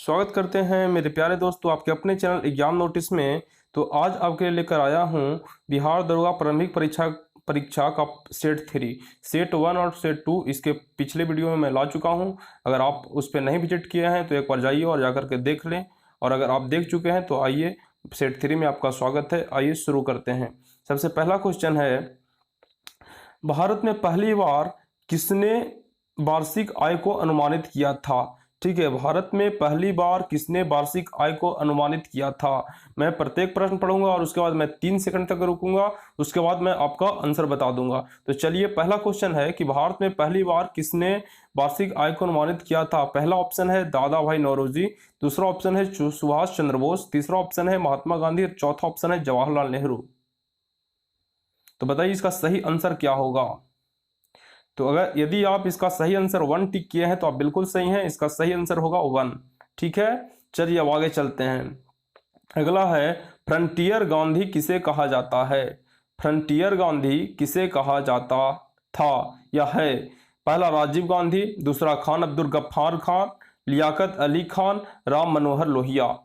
स्वागत करते हैं मेरे प्यारे दोस्तों आपके अपने चैनल एग्जाम नोटिस में। तो आज आपके लिए लेकर आया हूं बिहार दरोगा प्रारंभिक परीक्षा परीक्षा का सेट 1 और सेट 2। इसके पिछले वीडियो में मैं ला चुका हूं। अगर आप उस पर नहीं विजिट किए हैं तो एक बार जाइए और जाकर के देख लें, और अगर आप देख चुके हैं तो आइए सेट 3 में आपका स्वागत है। आइए शुरू करते हैं। सबसे पहला क्वेश्चन है, भारत में पहली बार किसने वार्षिक आय को अनुमानित किया था? ठीक है, भारत में पहली बार किसने वार्षिक आय को अनुमानित किया था? मैं प्रत्येक प्रश्न पढ़ूंगा और उसके बाद मैं 3 सेकंड तक रुकूंगा, उसके बाद मैं आपका आंसर बता दूंगा। तो चलिए, पहला क्वेश्चन है कि भारत में पहली बार किसने वार्षिक आय को अनुमानित किया था? पहला ऑप्शन है दादा भाई नौरोजी, दूसरा ऑप्शन है सुभाष चंद्र बोस, तीसरा ऑप्शन है महात्मा गांधी और चौथा ऑप्शन है जवाहरलाल नेहरू। तो बताइए इसका सही आंसर क्या होगा? तो अगर यदि आप इसका सही आंसर 1 टिक किए हैं तो आप बिल्कुल सही हैं। इसका सही आंसर होगा 1। ठीक है, चलिए अब आगे चलते हैं। अगला है, फ्रंटियर गांधी किसे कहा जाता है? फ्रंटियर गांधी किसे कहा जाता था या है? पहला राजीव गांधी, दूसरा खान अब्दुल गफ्फार खान, लियाकत अली खान, राम मनोहर लोहिया।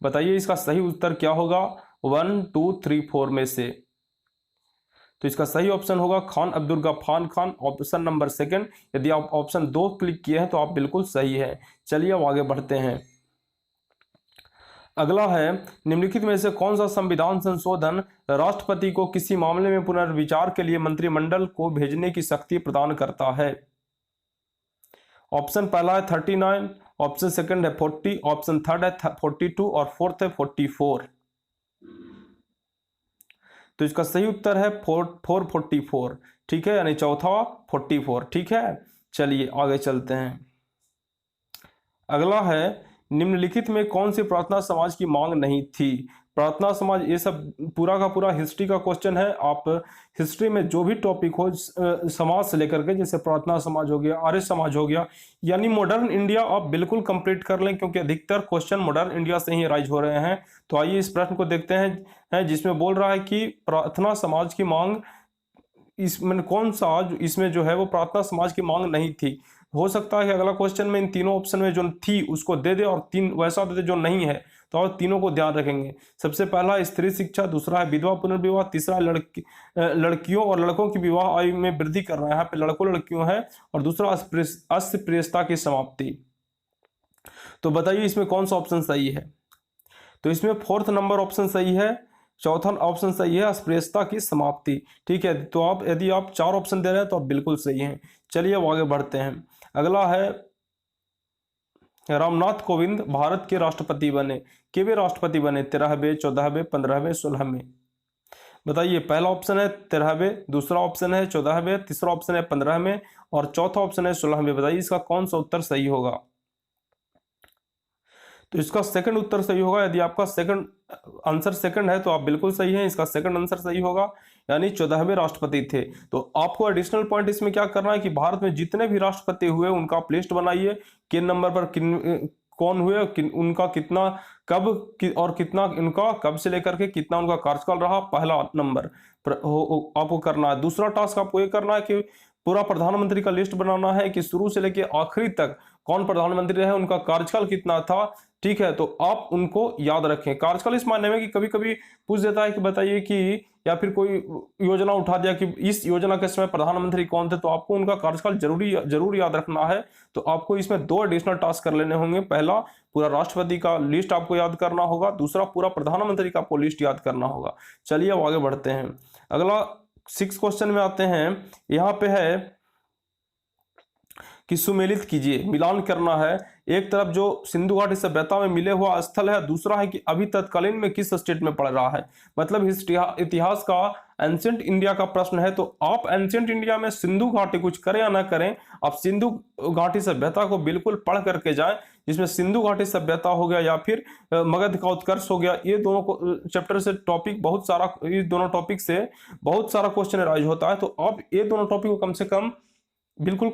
बताइए इसका सही उत्तर क्या होगा 1, 2, 3, 4 में से? तो इसका सही ऑप्शन होगा खान अब्दुल गफ्फार खान, ऑप्शन नंबर 2। यदि आप ऑप्शन 2 क्लिक किए हैं तो आप बिल्कुल सही है। चलिए अब आगे बढ़ते हैं। अगला है, निम्नलिखित में से कौन सा संविधान संशोधन राष्ट्रपति को किसी मामले में पुनर्विचार के लिए मंत्रिमंडल को भेजने की शक्ति प्रदान करता है? ऑप्शन पहला है 39, ऑप्शन सेकंड है 40, ऑप्शन थर्ड है 42 और फोर्थ है 44। तो इसका सही उत्तर है 444। ठीक है, यानी चौथा 44। ठीक है, चलिए आगे चलते हैं। अगला है, निम्नलिखित में कौन सी प्रार्थना समाज की मांग नहीं थी? प्रार्थना समाज, ये सब पूरा का पूरा हिस्ट्री का क्वेश्चन है। आप हिस्ट्री में जो भी टॉपिक हो समाज से लेकर के, जैसे प्रार्थना समाज हो गया, आर्य समाज हो गया, यानी मॉडर्न इंडिया, आप बिल्कुल कंप्लीट कर लें क्योंकि अधिकतर क्वेश्चन मॉडर्न इंडिया से ही राइज हो रहे हैं। तो आइए इस प्रश्न को देखते हैं जिसमें बोल रहा है कि प्रार्थना समाज की मांग, इसमें कौन सा इसमें जो है वो प्रार्थना समाज की मांग नहीं थी? हो सकता है कि अगला क्वेश्चन में इन तीनों ऑप्शन में जो थी उसको दे दे और 3 वैसा दे दे जो नहीं है, तो और तीनों को ध्यान रखेंगे। सबसे पहला है स्त्री शिक्षा, दूसरा है विधवा पुनर्विवाह, तीसरा लड़कियों और लड़कों की विवाह आयु में वृद्धि करना है, यहाँ पे लड़कों लड़कियों है, और दूसरा अस्पृश्यता की समाप्ति। तो बताइए इसमें कौन सा ऑप्शन सही है? तो इसमें 4th नंबर ऑप्शन सही है, चौथा ऑप्शन सही है अस्पृश्यता की समाप्ति। ठीक है, तो आप यदि आप 4 ऑप्शन दे रहे हैं तो आप बिल्कुल सही हैं। चलिए अब आगे बढ़ते हैं। अगला है, रामनाथ कोविंद भारत के राष्ट्रपति बने, कितने राष्ट्रपति बने? 13वें, 14वें, 15वें, 16वें। बताइए, पहला ऑप्शन है 13वें, दूसरा ऑप्शन है 14वें, तीसरा ऑप्शन है 15वें और चौथा ऑप्शन है 16वें। बताइए इसका कौन सा उत्तर सही होगा? तो इसका सेकंड उत्तर सही होगा। यदि आपका सेकंड आंसर सेकंड है तो आप बिल्कुल सही हैं। इसका सेकंड आंसर सही होगा, यानी 14वें राष्ट्रपति थे। तो आपको एडिशनल पॉइंट इसमें क्या करना है कि भारत में जितने भी राष्ट्रपति हुए उनका आप लिस्ट बनाइए, किन नंबर पर कौन हुए, उनका कितना कब और कितना उनका कब से लेकर के कितना उनका कार्यकाल रहा, पहला नंबर आपको करना है। दूसरा टास्क आपको ये करना है कि पूरा प्रधानमंत्री का लिस्ट बनाना है कि शुरू से लेकर आखिरी तक कौन प्रधानमंत्री रहे, उनका कार्यकाल कितना था। ठीक है, तो आप उनको याद रखें। कार्यकाल इस मायने में कि कभी कभी पूछ देता है कि बताइए कि, या फिर कोई योजना उठा दिया कि इस योजना के समय प्रधानमंत्री कौन थे, तो आपको उनका कार्यकाल जरूर याद रखना है। तो आपको इसमें 2 एडिशनल टास्क कर लेने होंगे। पहला, पूरा राष्ट्रपति का लिस्ट आपको याद करना होगा, दूसरा पूरा प्रधानमंत्री का आपको लिस्ट याद करना होगा। चलिए अब आगे बढ़ते हैं। अगला 6 क्वेश्चन में आते हैं। यहाँ पे है कि सुमेलित कीजिए, मिलान करना है। एक तरफ जो सिंधु घाटी सभ्यता में मिले हुआ स्थल है, दूसरा है कि अभी तत्कालीन में किस स्टेट में पड़ रहा है। मतलब इतिहास का एंशिएंट इंडिया का प्रश्न है। तो आप एंशिएंट इंडिया में सिंधु घाटी कुछ करें या ना करें, आप सिंधु घाटी सभ्यता को बिल्कुल पढ़ करके जाएं, जिसमें सिंधु घाटी सभ्यता हो गया या फिर मगध का उत्कर्ष हो गया। ये दोनों चैप्टर से टॉपिक बहुत सारा, इस दोनों टॉपिक से बहुत सारा क्वेश्चन राइज होता है। तो आप ये दोनों टॉपिक को कम से कम बिल्कुल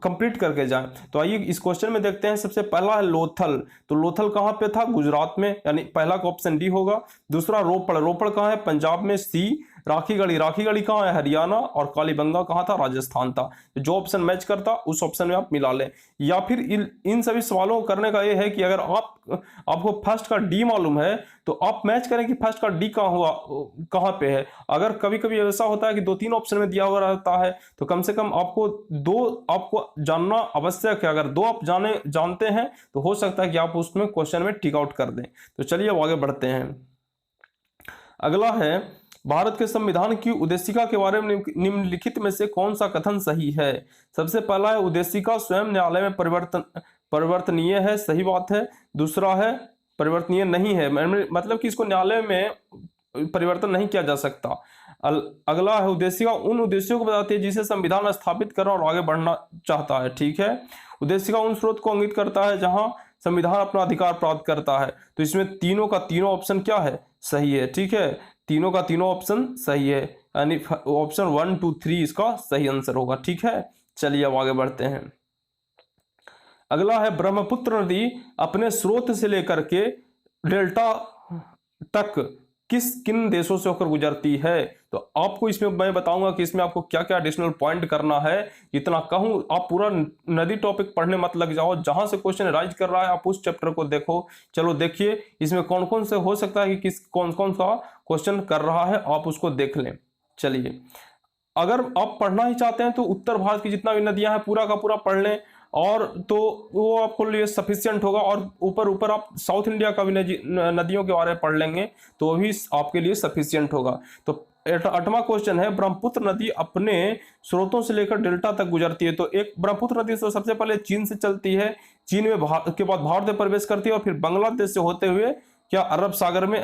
कंप्लीट करके जाएं। तो आइए इस क्वेश्चन में देखते हैं। सबसे पहला है लोथल। तो लोथल कहां पे था? गुजरात में, यानी पहला का ऑप्शन डी होगा। दूसरा रोपड़, रोपड़ कहां है? पंजाब में, सी। राखी गढ़ी कहाँ है? हरियाणा। और कालीबंगा कहाँ था? राजस्थान था। जो ऑप्शन मैच करता उस ऑप्शन में आप मिला लें। या फिर इन सभी सवालों को करने का ये है कि अगर आपको फर्स्ट का डी मालूम है तो आप मैच करें कि फर्स्ट का डी कहाँ पे है। अगर कभी कभी ऐसा होता है कि 2-3 ऑप्शन में दिया हुआ रहता है तो कम से कम आपको जानना आवश्यक है। अगर 2 आप जानते हैं तो हो सकता है कि आप उसमें क्वेश्चन में टिक आउट कर दें। तो चलिए अब आगे बढ़ते हैं। अगला है, भारत के संविधान की उद्देशिका के बारे में निम्नलिखित में से कौन सा कथन सही है? सबसे पहला है, उद्देशिका स्वयं न्यायालय में परिवर्तनीय है, सही बात है। दूसरा है, परिवर्तनीय नहीं है, मतलब कि इसको न्यायालय में परिवर्तन नहीं किया जा सकता। अगला है, उद्देशिका उन उद्देश्यों को बताती है जिसे संविधान स्थापित करना और आगे बढ़ना चाहता है, ठीक है। उद्देशिका उन स्रोत को इंगित करता है जहां संविधान अपना अधिकार प्राप्त करता है। तो इसमें तीनों का तीनों ऑप्शन क्या है? सही है, ठीक है। तीनों का तीनों ऑप्शन सही है, यानी ऑप्शन 1, 2, 3 इसका सही आंसर होगा, ठीक है। चलिए अब आगे बढ़ते हैं। अगला है, ब्रह्मपुत्र नदी अपने स्रोत से लेकर के डेल्टा तक किन देशों से होकर गुजरती है? तो आपको इसमें मैं बताऊंगा कि इसमें आपको क्या क्या एडिशनल पॉइंट करना है। इतना कहूं, आप पूरा नदी टॉपिक पढ़ने मत लग जाओ, जहां से क्वेश्चन राइज कर रहा है आप उस चैप्टर को देखो। चलो देखिए इसमें कौन कौन से हो सकता है कि कौन कौन सा क्वेश्चन कर रहा है, आप उसको देख लें। चलिए, अगर आप पढ़ना ही चाहते हैं तो उत्तर भारत की जितना भी नदियां हैं पूरा का पूरा पढ़ लें, और तो वो आपको लिए सफिशियंट होगा। और ऊपर आप साउथ इंडिया का भी नदियों के बारे में पढ़ लेंगे तो वो भी आपके लिए सफिशियंट होगा। तो 8वां क्वेश्चन है, ब्रह्मपुत्र नदी अपने स्रोतों से लेकर डेल्टा तक गुजरती है। तो एक ब्रह्मपुत्र नदी तो सबसे पहले चीन से चलती है, चीन में के बाद भारत में प्रवेश करती है और फिर बांग्लादेश से होते हुए क्या अरब सागर में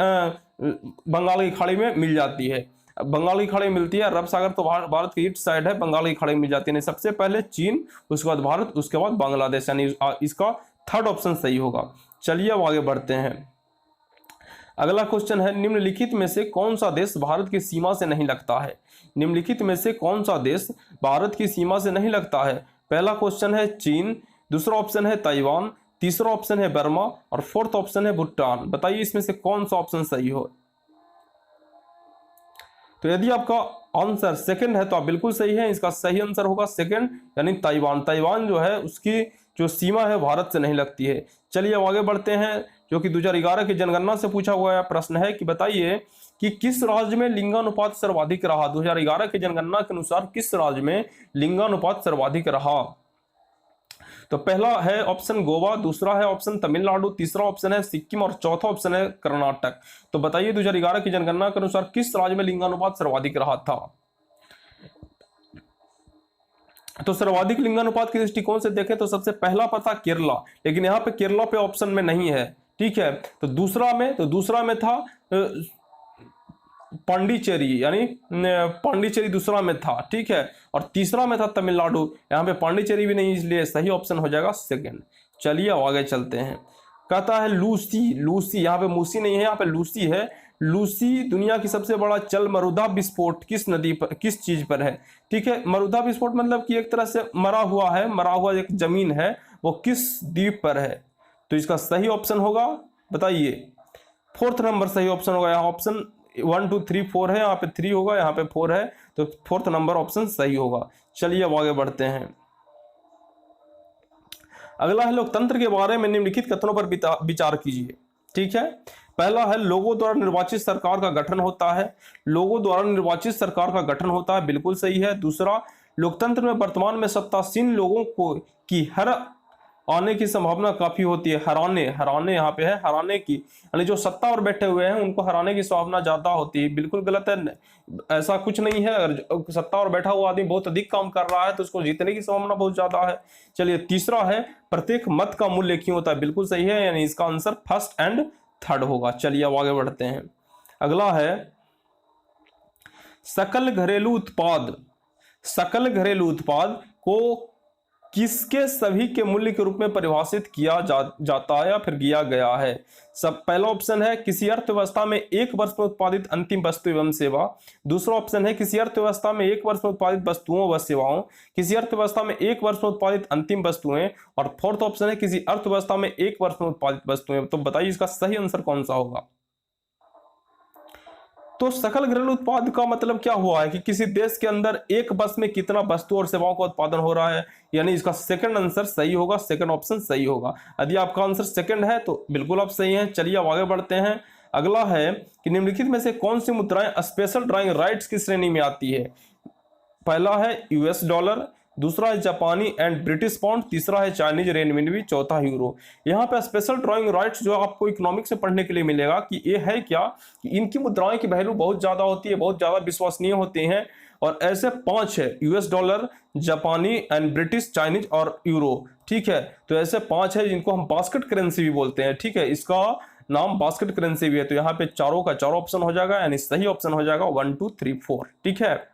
बंगाल की खाड़ी में मिल जाती है। बंगाल की खाड़ी मिलती है, अरब सागर तो भारत की ईस्ट साइड है, बंगाल की खाड़ी मिल जाती है। सबसे पहले चीन, उसके बाद भारत, उसके बाद बांग्लादेश, यानी इसका 3rd ऑप्शन सही होगा। चलिए अब आगे बढ़ते हैं। अगला क्वेश्चन है, निम्नलिखित में से कौन सा देश भारत की सीमा से नहीं लगता है? निम्नलिखित में से कौन सा देश भारत की सीमा से नहीं लगता है? पहला क्वेश्चन है चीन, दूसरा ऑप्शन है ताइवान, तीसरा ऑप्शन है बर्मा और 4th ऑप्शन है भूटान। बताइए इसमें से कौन सा ऑप्शन सही हो। तो यदि आपका आंसर सेकंड है तो आप बिल्कुल सही है, इसका सही आंसर होगा सेकंड, यानी ताइवान। ताइवान जो है उसकी जो सीमा है भारत से नहीं लगती है। चलिए अब आगे बढ़ते हैं, जो कि 2011 की जनगणना से पूछा हुआ प्रश्न है कि बताइए कि किस राज्य में लिंगानुपात सर्वाधिक रहा? 2011 की जनगणना के अनुसार किस राज्य में लिंगानुपात सर्वाधिक रहा? तो पहला है ऑप्शन गोवा, दूसरा है ऑप्शन तमिलनाडु, तीसरा ऑप्शन है सिक्किम और चौथा ऑप्शन है कर्नाटक। तो बताइए 2011 की जनगणना के अनुसार किस राज्य में लिंगानुपात सर्वाधिक रहा था? तो सर्वाधिक लिंगानुपात के दृष्टिकोण से देखें तो सबसे पहला पता केरला, लेकिन यहाँ पे केरला पे ऑप्शन में नहीं है, ठीक है। तो दूसरा में था पांडिचेरी, यानी पांडिचेरी दूसरा में था, ठीक है। और तीसरा में था तमिलनाडु, यहाँ पे पांडिचेरी भी नहीं, इसलिए सही ऑप्शन हो जाएगा सेकंड। चलिए अब आगे चलते हैं। कहता है लूसी, यहाँ पे मूसी नहीं है, यहाँ पे लूसी है। लूसी दुनिया की सबसे बड़ा जल मरुदा विस्फोट किस नदी पर, किस चीज पर है? ठीक है, मरुदा विस्फोट मतलब कि एक तरह से मरा हुआ एक जमीन है, वो किस द्वीप पर है? तो इसका सही ऑप्शन होगा, बताइए। 4th नंबर सही ऑप्शन होगा। यहाँ ऑप्शन 1, 2, 3, 4 है, यहाँ पे 3 होगा, यहाँ पे 4 है, तो 4th नंबर ऑप्शन सही होगा। चलिए अब आगे बढ़ते हैं। अगला है, लोकतंत्र के बारे में निम्नलिखित कथनों पर विचार कीजिए, ठीक है। पहला है, लोगों द्वारा निर्वाचित सरकार का गठन होता है। लोगों द्वारा निर्वाचित सरकार का गठन होता है, बिल्कुल सही है। दूसरा, लोकतंत्र में वर्तमान में सत्तासीन लोगों को की हर आने की संभावना काफी होती है। हराने यहाँ पे है, हराने की, यानी जो सत्ता और बैठे हुए हैं उनको हराने की संभावना ज्यादा होती है। बिल्कुल गलत है, ऐसा कुछ नहीं है। अगर सत्ता और बैठा हुआ आदमी बहुत अधिक काम कर रहा है तो उसको जीतने की संभावना बहुत ज्यादा है। चलिए, तीसरा है, प्रत्येक मत का मूल्य क्यों होता है? बिल्कुल सही है, यानी इसका आंसर 1st एंड 3rd होगा। चलिए अब आगे बढ़ते हैं। अगला है, सकल घरेलू उत्पाद को किसके सभी के मूल्य के रूप में परिभाषित किया जाता है या फिर किया गया है? सब पहला ऑप्शन है, किसी अर्थव्यवस्था में 1 वर्ष में उत्पादित अंतिम वस्तु एवं सेवा। दूसरा ऑप्शन है, किसी अर्थव्यवस्था में 1 वर्ष में उत्पादित वस्तुओं व सेवाओं। किसी अर्थव्यवस्था में 1 वर्ष में उत्पादित अंतिम वस्तुएं। और 4th ऑप्शन है, किसी अर्थव्यवस्था में 1 वर्ष में उत्पादित वस्तुएं। तो बताइए इसका सही आंसर कौन सा होगा? तो सकल घरेलू उत्पाद का मतलब क्या हुआ है कि किसी देश के अंदर एक वर्ष में कितना वस्तु और सेवाओं का उत्पादन हो रहा है, यानी इसका सेकंड आंसर सही होगा, सेकंड ऑप्शन सही होगा। यदि आपका आंसर सेकंड है तो बिल्कुल आप सही हैं। चलिए अब आगे बढ़ते हैं। अगला है कि निम्नलिखित में से कौन सी मुद्राएं स्पेशल ड्राइंग राइट्स की श्रेणी में आती है। पहला है यूएस डॉलर, दूसरा है जापानी एंड ब्रिटिश पाउंड, तीसरा है चाइनीज रेनमिनबी, चौथा यूरो। यहाँ पे स्पेशल ड्राइंग राइट्स जो आपको इकोनॉमिक्स से पढ़ने के लिए मिलेगा कि ये है क्या, कि इनकी मुद्राएं की वैल्यू बहुत ज्यादा होती है, बहुत ज्यादा विश्वसनीय होती हैं, और ऐसे 5 है, यूएस डॉलर, जापानी एंड ब्रिटिश, चाइनीज और यूरो। ठीक है, तो ऐसे 5 है जिनको हम बास्केट करेंसी भी बोलते हैं। ठीक है, इसका नाम बास्केट करेंसी भी है। तो यहाँ पे चारों का चारों ऑप्शन हो जाएगा, यानी सही ऑप्शन हो जाएगा 1 2 3 4। ठीक है,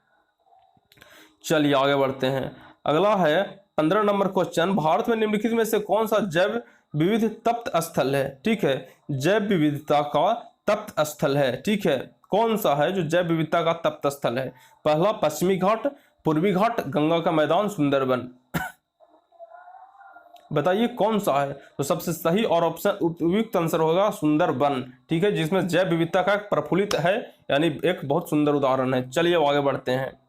चलिए आगे बढ़ते हैं। अगला है 15 नंबर क्वेश्चन, भारत में निम्नलिखित में से कौन सा जैव विविध तप्त स्थल है। ठीक है, जैव विविधता का तप्त स्थल है। ठीक है, कौन सा है जो जैव विविधता का तप्त स्थल है। पहला पश्चिमी घाट, पूर्वी घाट, गंगा का मैदान, सुंदरबन। बताइए कौन सा है। तो सबसे सही और ऑप्शन उपयुक्त आंसर होगा सुंदरबन। ठीक है, जिसमें जैव विविधता का प्रफुल्लित है, यानी एक बहुत सुंदर उदाहरण है। चलिए अब आगे बढ़ते हैं।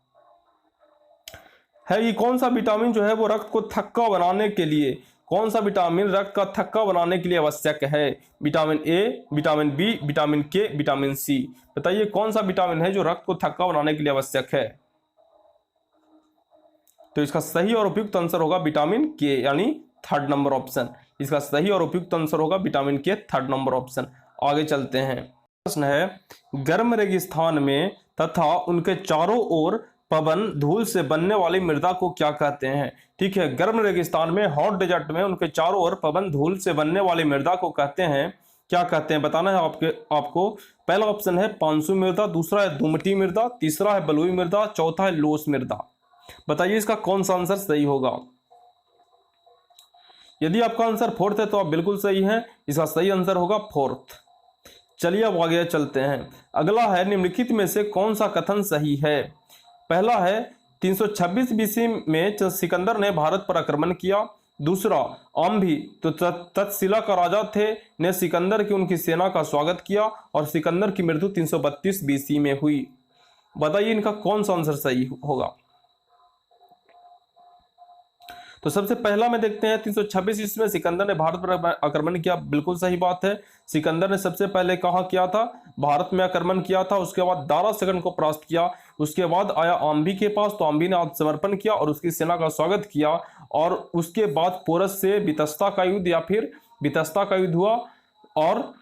है कि कौन सा विटामिन जो है वो रक्त को थक्का बनाने के लिए, कौन सा विटामिन रक्त का थक्का बनाने के लिए आवश्यक है। Vitamin A, vitamin B, vitamin K, vitamin C. बताइए कौन सा विटामिन है जो रक्त को थक्का बनाने के लिए आवश्यक है। तो इसका सही और उपयुक्त आंसर होगा विटामिन के, यानी 3rd नंबर ऑप्शन। इसका सही और उपयुक्त आंसर होगा विटामिन के, 3rd नंबर ऑप्शन। आगे चलते हैं। प्रश्न है, गर्म रेगिस्तान में तथा उनके चारों ओर पवन धूल से बनने वाली मृदा को क्या कहते हैं। ठीक है, गर्म रेगिस्तान में, हॉट डेजर्ट में उनके चारों ओर पवन धूल से बनने वाली मृदा को कहते हैं, क्या कहते हैं बताना है आपको। पहला ऑप्शन है पांसु मृदा, दूसरा है दुमटी मृदा, तीसरा है बलुई मृदा, चौथा है लोस मृदा। बताइए इसका कौन सा आंसर सही होगा। यदि आपका आंसर 4th है तो आप बिल्कुल सही हैं, इसका सही आंसर होगा 4th। चलिए अब आगे चलते हैं। अगला है, निम्नलिखित में से कौन सा कथन सही है। पहला है 326 बीसी में सिकंदर ने भारत पर आक्रमण किया। दूसरा, आम्भी तो तक्षशिला का राजा थे ने सिकंदर की उनकी सेना का स्वागत किया और सिकंदर की मृत्यु 332 बीसी में हुई। बताइए इनका कौन सा आंसर सही होगा। तो सबसे पहला में देखते हैं 326 ईस्वी में सिकंदर ने भारत पर आक्रमण किया, बिल्कुल सही बात है। सिकंदर ने सबसे पहले कहाँ किया था, भारत में आक्रमण किया था। उसके बाद दारा सेकंड को परास्त किया। उसके बाद आया आम्भी के पास, तो आम्भी ने आत्मसमर्पण किया और उसकी सेना का स्वागत किया। और उसके बाद पोरस से बितस्ता का युद्ध या फिर बितस्ता का युद्ध हुआ और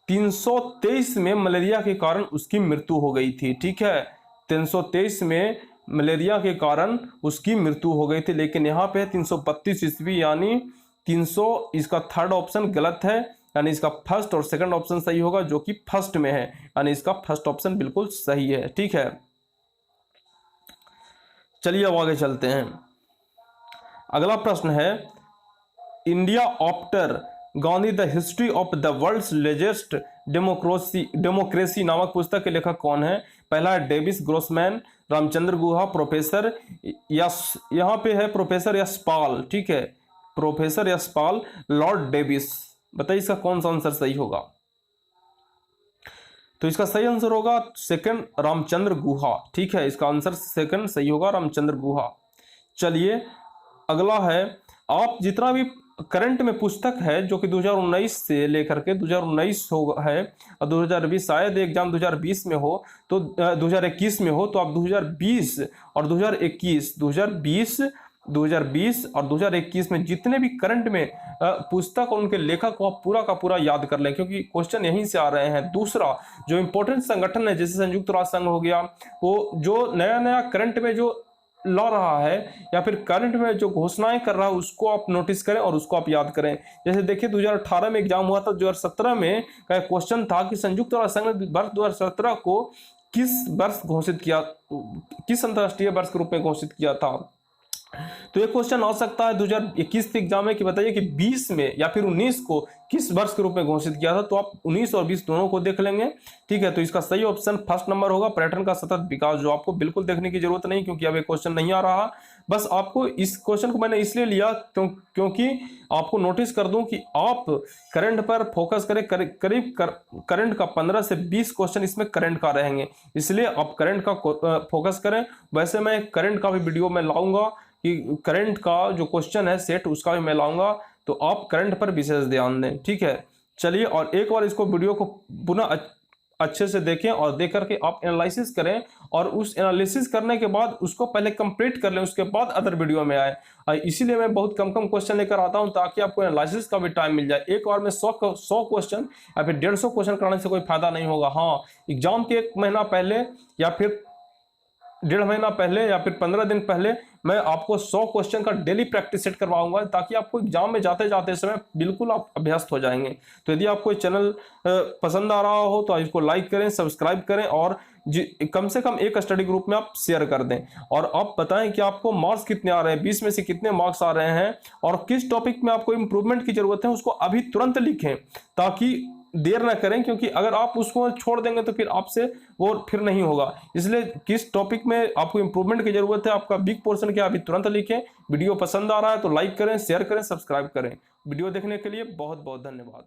323 में मलेरिया के कारण उसकी मृत्यु हो गई थी। ठीक है, 323 में मलेरिया के कारण उसकी मृत्यु हो गई थी। लेकिन यहाँ पे 332 ईस्वी यानी 300, इसका 3rd ऑप्शन गलत है, यानी इसका 1st और 2nd ऑप्शन सही होगा, जो कि 1st में है, यानी इसका 1st ऑप्शन बिल्कुल सही है। ठीक है, चलिए अब आगे चलते हैं। अगला प्रश्न है, India after Gandhi the history of the world's largest democracy नामक पुस्तक के लेखक कौन है। पहला है Davis Grossman, Ramachandra Guha, professor yes, यहाँ पे है प्रोफेसर यशपाल। ठीक है, प्रोफेसर यशपाल, लॉर्ड डेविस। बताइए इसका कौन सा आंसर सही होगा। तो इसका सही आंसर होगा 2nd, रामचंद्र गुहा। ठीक है, इसका आंसर 2nd सही होगा, रामचंद्र गुहा। चलिए अगला है, आप जितना भी करंट में पुस्तक है जो कि 2019 से लेकर के 2019 है और 2020 शायद एग्जाम 2020 में हो, तो 2021 में हो, तो आप 2020 और 2021 और 2021 में जितने भी करंट में पुस्तक और उनके लेखक को आप पूरा का पूरा याद कर लें, क्योंकि क्वेश्चन यहीं से आ रहे हैं। दूसरा, जो इंपॉर्टेंट संगठन है जैसे संयुक्त राष्ट्र संघ हो गया, वो जो नया नया करंट में जो ला रहा है या फिर करंट में जो घोषणाएं कर रहा है उसको आप नोटिस करें और उसको आप याद करें। जैसे देखिए 2018 में एग्जाम हुआ था, 2017 में का क्वेश्चन था कि संयुक्त राष्ट्र संघ ने वर्ष 2017 को किस वर्ष घोषित किया, किस अंतर्राष्ट्रीय वर्ष के रूप में घोषित किया था। तो ये क्वेश्चन आ सकता है 2021 के एग्जाम में कि बताइए कि 20 में या फिर 19 को किस वर्ष के रूप में घोषित किया था। तो आप 19 और 20 दोनों को देख लेंगे। ठीक है, तो इसका सही ऑप्शन 1st नंबर होगा, पर्यटन का सतत विकास, जो आपको बिल्कुल देखने की जरूरत नहीं क्योंकि अब ये क्वेश्चन नहीं आ रहा। बस आपको इस क्वेश्चन को मैंने इसलिए लिया क्योंकि आपको नोटिस कर दूं कि आप करंट पर फोकस करें, करीब करंट का 15 से 20 क्वेश्चन इसमें करंट का रहेंगे, इसलिए आप करंट का फोकस करें। वैसे मैं करंट का भी वीडियो में लाऊंगा कि करंट का जो क्वेश्चन है सेट उसका भी मैं लाऊंगा, तो आप करंट पर विशेष ध्यान दें, ठीक है। चलिए, और एक बार इसको वीडियो को पुनः अच्छे से देखें और देख करके आप एनालिसिस करें, और उस एनालिसिस करने के बाद उसको पहले कंप्लीट कर लें, उसके बाद अदर वीडियो में आए। इसीलिए मैं बहुत कम कम क्वेश्चन लेकर आता हूं ताकि आपको एनालिसिस का भी टाइम मिल जाए। एक बार में 100 क्वेश्चन या फिर 150 क्वेश्चन कराने से कोई फायदा नहीं होगा। हाँ, एग्जाम के 1 महीना पहले या फिर 1.5 महीना पहले या फिर 15 दिन पहले मैं आपको 100 क्वेश्चन का डेली प्रैक्टिस सेट करवाऊंगा, ताकि आपको एग्जाम में जाते जाते समय बिल्कुल आप अभ्यस्त हो जाएंगे। तो यदि आपको चैनल पसंद आ रहा हो तो इसको लाइक करें, सब्सक्राइब करें, और कम से कम एक स्टडी ग्रुप में आप शेयर कर दें। और आप बताएं कि आपको मार्क्स कितने आ रहे हैं, 20 में से कितने मार्क्स आ रहे हैं, और किस टॉपिक में आपको इंप्रूवमेंट की जरूरत है, उसको अभी तुरंत लिखें, ताकि देर ना करें, क्योंकि अगर आप उसको छोड़ देंगे तो फिर आपसे वो फिर नहीं होगा। इसलिए किस टॉपिक में आपको इंप्रूवमेंट की जरूरत है, आपका वीक पोर्शन क्या, अभी तुरंत लिखें। वीडियो पसंद आ रहा है तो लाइक करें, शेयर करें, सब्सक्राइब करें। वीडियो देखने के लिए बहुत बहुत धन्यवाद।